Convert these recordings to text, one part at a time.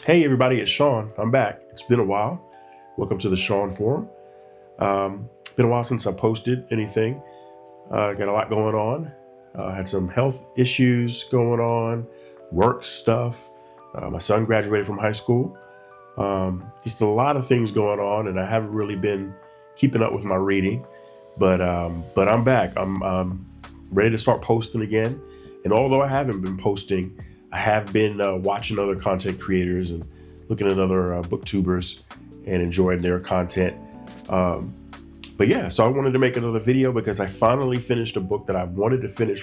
Hey everybody, it's Sean. I'm back. It's been a while. Welcome to the Sean Forum. It's been a while since I posted anything. Got a lot going on. Had some health issues going on, work stuff. My son graduated from high school. Just a lot of things going on, and I haven't really been keeping up with my reading. But I'm back. I'm ready to start posting again. And although I haven't been posting, I have been watching other content creators and looking at other booktubers and enjoying their content. Um, but yeah, so I wanted to make another video because I finally finished a book that I wanted to finish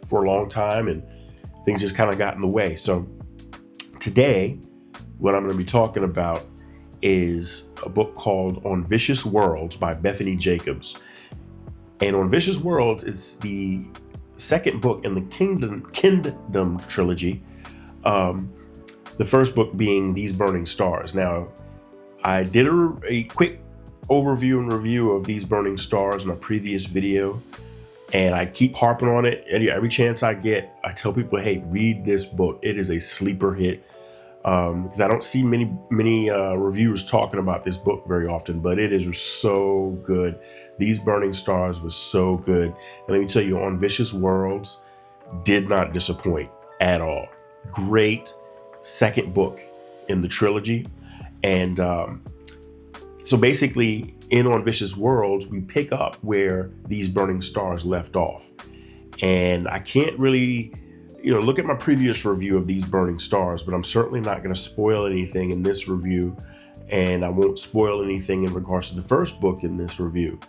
for a long time, and things just kind of got in the way. So today, what I'm going to be talking about is a book called On Vicious Worlds by Bethany Jacobs. And On Vicious Worlds is the second book in the Kindom Trilogy. Um, the first book being These Burning Stars. Now, I did a quick overview and review of These Burning Stars in a previous video, and I keep harping on it. Every chance I get, I tell people, hey, read this book. It is a sleeper hit. Because I don't see many reviewers talking about this book very often, but it is so good. These Burning Stars was so good. And let me tell you, On Vicious Worlds did not disappoint at all. Great second book in the trilogy. And so basically, in On Vicious Worlds, we pick up where These Burning Stars left off. And I can't really look at my previous review of These Burning Stars, but I'm certainly not going to spoil anything in this review, and I won't spoil anything in regards to the first book in this review.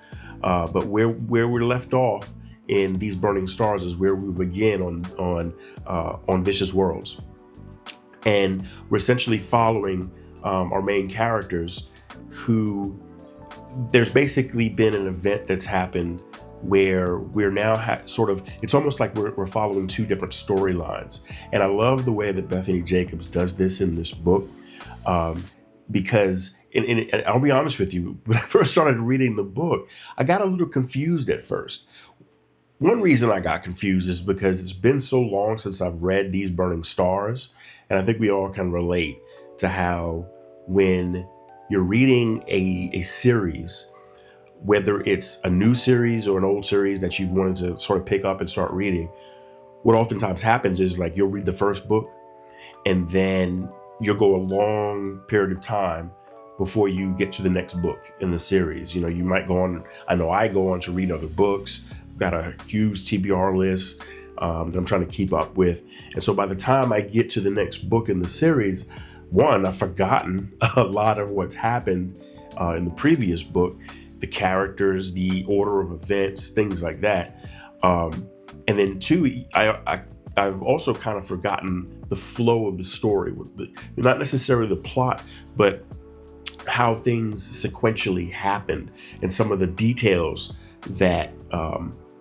But where we're left off in These Burning Stars is where we begin on Vicious Worlds, and we're essentially following our main characters, who there's basically been an event that's happened where we're now it's almost like we're following two different storylines. And I love the way that Bethany Jacobs does this in this book, because and I'll be honest with you, when I first started reading the book, I got a little confused at first. One reason I got confused is because it's been so long since I've read These Burning Stars, and I think we all can relate to how when you're reading a series, whether it's a new series or an old series that you've wanted to sort of pick up and start reading, what oftentimes happens is, like, you'll read the first book and then you'll go a long period of time before you get to the next book in the series. You might go on, I know I go on to read other books. I've got a huge TBR list that I'm trying to keep up with. And so by the time I get to the next book in the series, one, I've forgotten a lot of what's happened in the previous book, the characters, the order of events, things like that. And then two, I've also kind of forgotten the flow of the story, not necessarily the plot, but how things sequentially happened and some of the details that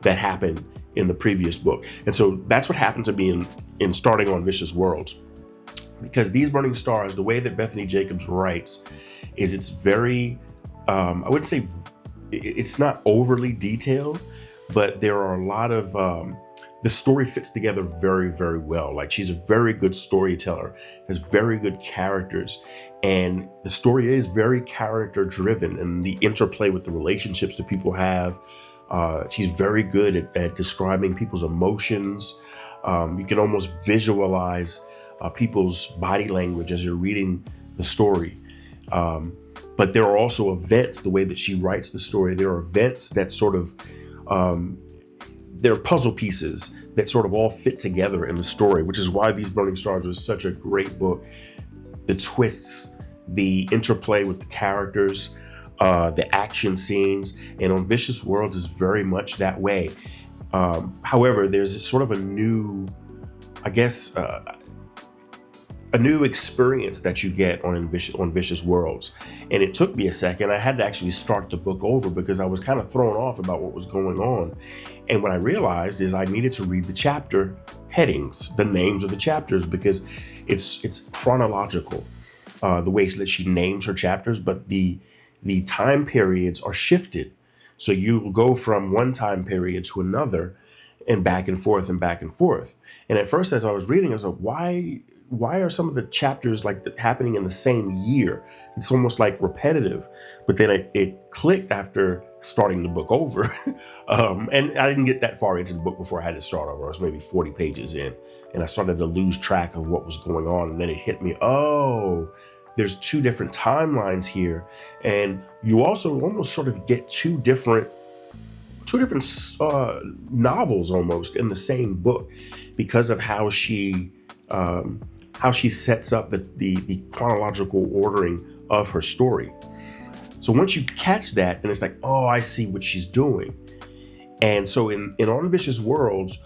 happened in the previous book. And so that's what happened to me in starting On Vicious Worlds. Because These Burning Stars, the way that Bethany Jacobs writes, is it's very, I wouldn't say it's not overly detailed, but there are a lot of, the story fits together very, very well. Like, she's a very good storyteller, has very good characters, and the story is very character driven, and the interplay with the relationships that people have. She's very good at describing people's emotions. You can almost visualize people's body language as you're reading the story. But there are also events, the way that she writes the story, there are events that sort of, they're puzzle pieces that sort of all fit together in the story, which is why These Burning Stars was such a great book. The twists, the interplay with the characters, the action scenes, and On Vicious Worlds is very much that way. However, there's sort of a new, I guess, a new experience that you get on Vicious Worlds. And it took me a second. I had to actually start the book over because I was kind of thrown off about what was going on. And what I realized is I needed to read the chapter headings, the names of the chapters, because it's chronological, the way that she names her chapters, but the time periods are shifted. So you go from one time period to another, and back and forth and back and forth. And at first, as I was reading, I was like, why why are some of the chapters like happening in the same year? It's almost like repetitive. But then it clicked after starting the book over. And I didn't get that far into the book before I had to start over. I was maybe 40 pages in, and I started to lose track of what was going on. And then it hit me, oh, there's two different timelines here. And you also almost sort of get two different novels almost in the same book, because of how she sets up the chronological ordering of her story. So once you catch that, then it's like, oh, I see what she's doing. And so in Unvicious Worlds,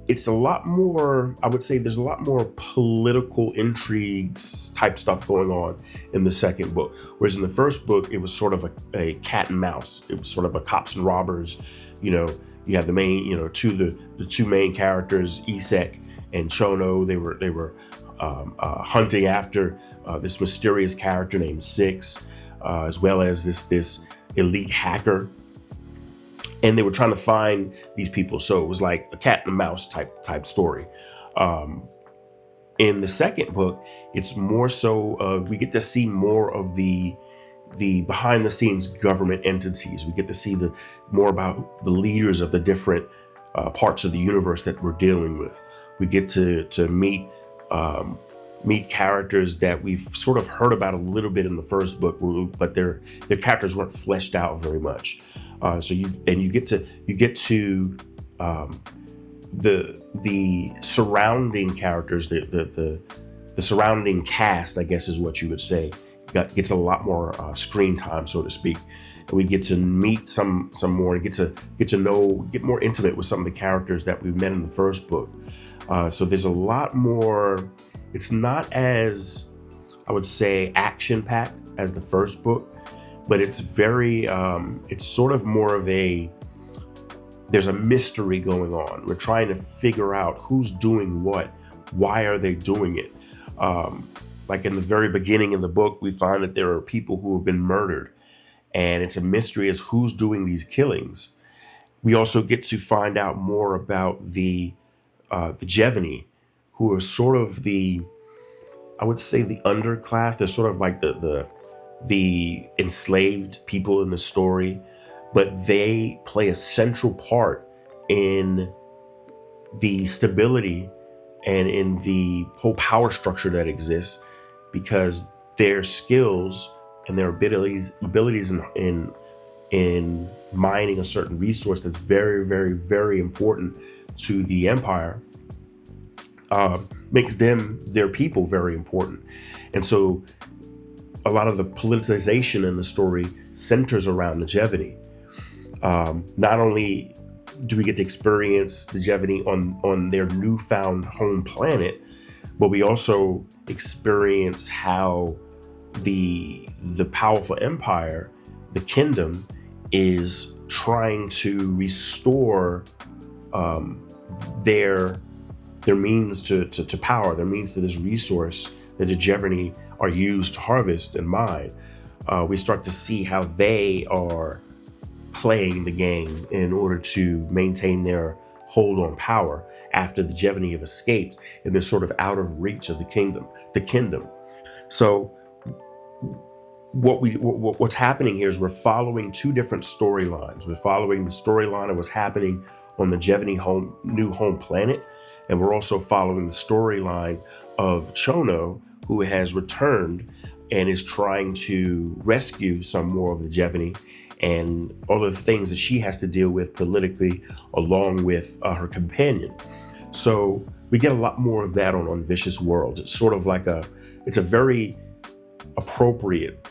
it's a lot more, I would say there's a lot more political intrigues type stuff going on in the second book. Whereas in the first book, it was sort of a cat and mouse. It was sort of a cops and robbers. You know, you have the main, the two main characters, Isek and Chono. They were hunting after this mysterious character named Six, as well as this elite hacker, and they were trying to find these people. So it was like a cat and a mouse type story. In the second book, it's more so we get to see more of the behind the scenes government entities. We get to see more about the leaders of the different parts of the universe that we're dealing with. We get to meet characters that we've sort of heard about a little bit in the first book, but their characters weren't fleshed out very much. So you get to the surrounding characters, the surrounding cast, I guess is what you would say, gets a lot more screen time, so to speak. And we get to meet some more, and get more intimate with some of the characters that we met in the first book. So there's a lot more. It's not as, I would say, action-packed as the first book, but it's very, it's sort of more of there's a mystery going on. We're trying to figure out who's doing what, why are they doing it. Like in the very beginning in the book, we find that there are people who have been murdered, and it's a mystery as who's doing these killings. We also get to find out more about the Jevany, who are sort of I would say the underclass. They're sort of like the enslaved people in the story, but they play a central part in the stability and in the whole power structure that exists, because their skills and their abilities in mining a certain resource that's very, very, very important to the empire makes their people very important. And so a lot of the politicization in the story centers around the Jevany. Not only do we get to experience the Jevany on their newfound home planet, but we also experience how the powerful empire, the Kindom, is trying to restore their means to power, their means to this resource that the Jevany are used to harvest and mine. We start to see how they are playing the game in order to maintain their hold on power after the Jevany have escaped, and they're sort of out of reach of the Kindom. So what's happening here is we're following two different storylines. We're following the storyline of what's happening on the Jevany new home planet, and we're also following the storyline of Chono, who has returned and is trying to rescue some more of the Jevany and all of the things that she has to deal with politically, along with her companion. So we get a lot more of that on Vicious Worlds. It's sort of like it's a very appropriate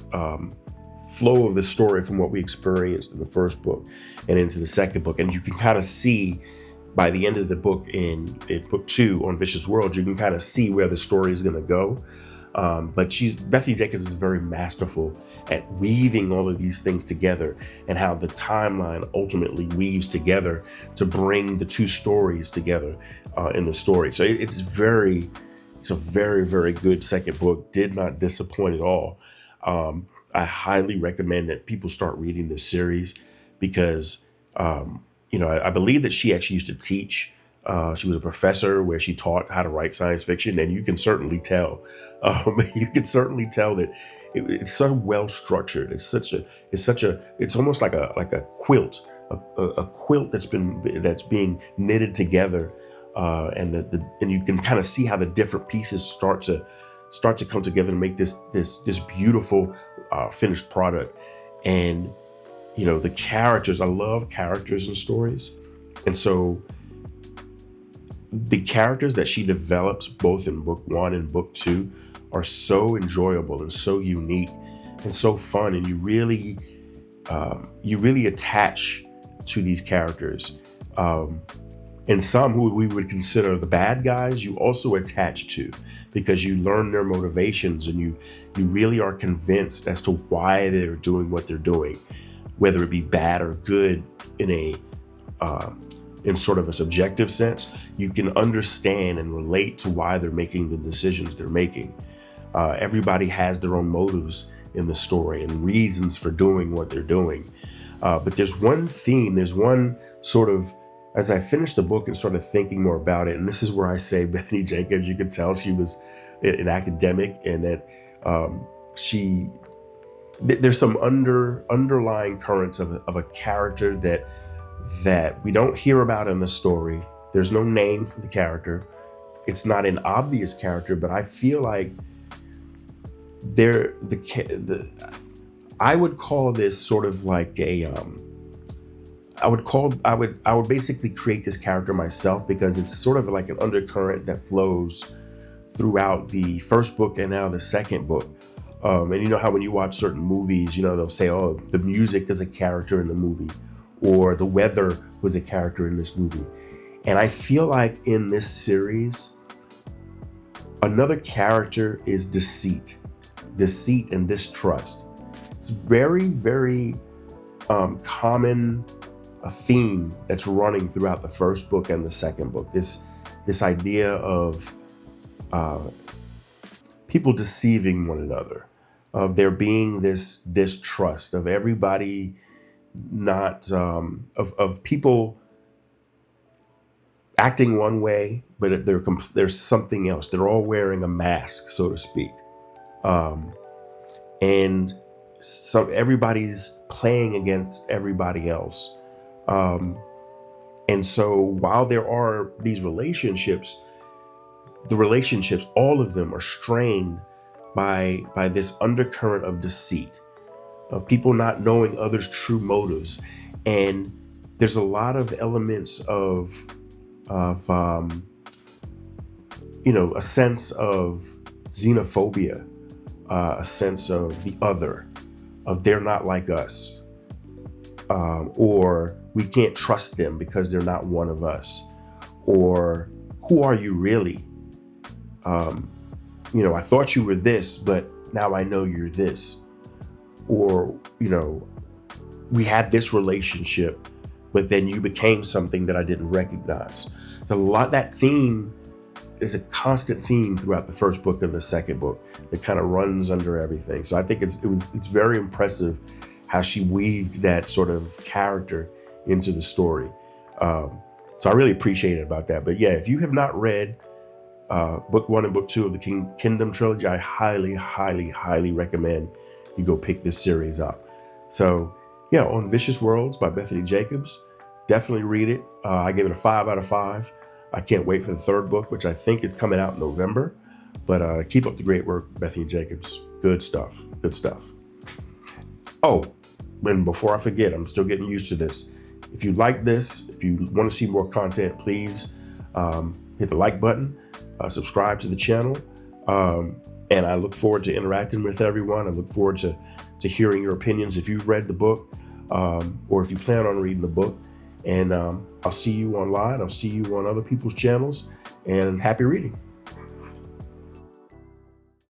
flow of the story from what we experienced in the first book and into the second book. And you can kind of see by the end of the book in book 2 on Vicious Worlds, you can kind of see where the story is going to go. But Bethany Jacobs is very masterful at weaving all of these things together, and how the timeline ultimately weaves together to bring the two stories together in the story. So it's a very, very good second book. Did not disappoint at all. I highly recommend that people start reading this series, because I believe that she actually used to teach She was a professor where she taught how to write science fiction, and you can certainly tell. You can certainly tell that it's so well structured. It's almost like a quilt, a quilt that's being knitted together, and you can kind of see how the different pieces start to come together to make this beautiful finished product. And the characters. I love characters in stories, and so the characters that she develops both in book 1 and book 2 are so enjoyable and so unique and so fun, and you really attach to these characters. And some who we would consider the bad guys, you also attach to, because you learn their motivations, and you really are convinced as to why they're doing what they're doing, whether it be bad or good in sort of a subjective sense. You can understand and relate to why they're making the decisions they're making. Everybody has their own motives in the story and reasons for doing what they're doing. But there's one theme, there's one sort of, as I finished the book and started thinking more about it, and this is where I say Bethany Jacobs, you could tell she was an academic, and that there's some underlying currents of a character that we don't hear about in the story. There's no name for the character. It's not an obvious character, but I feel like I would call this sort of like I would basically create this character myself, because it's sort of like an undercurrent that flows throughout the first book and now the second book. And you know how when you watch certain movies, they'll say, oh, the music is a character in the movie, or the weather was a character in this movie. And I feel like in this series, another character is deceit and distrust. It's very, very common, a theme that's running throughout the first book and the second book. This idea of people deceiving one another, of there being this distrust of everybody, not of people acting one way, but there's something else. They're all wearing a mask, so to speak, and everybody's playing against everybody else. And so while there are these relationships, all of them are strained by this undercurrent of deceit, of people not knowing others' true motives. And there's a lot of elements of a sense of xenophobia, a sense of the other, of they're not like us, or we can't trust them because they're not one of us, or who are you really? I thought you were this, but now I know you're this. Or, we had this relationship, but then you became something that I didn't recognize. So that theme is a constant theme throughout the first book and the second book that kind of runs under everything. So I think it's very impressive how she weaved that sort of character into the story. So I really appreciate it about that. But yeah, if you have not read book 1 and book 2 of the Kindom Trilogy, I highly, highly, highly recommend you go pick this series up. So yeah, on Vicious Worlds by Bethany Jacobs, definitely read it. I gave it a 5 out of 5. I can't wait for the third book, which I think is coming out in November. But keep up the great work, Bethany Jacobs. Good stuff. Good stuff. Oh, and before I forget, I'm still getting used to this. If you like this, if you want to see more content, please hit the like button, subscribe to the channel. And I look forward to interacting with everyone. I look forward to hearing your opinions if you've read the book, or if you plan on reading the book. And I'll see you online. I'll see you on other people's channels, and happy reading.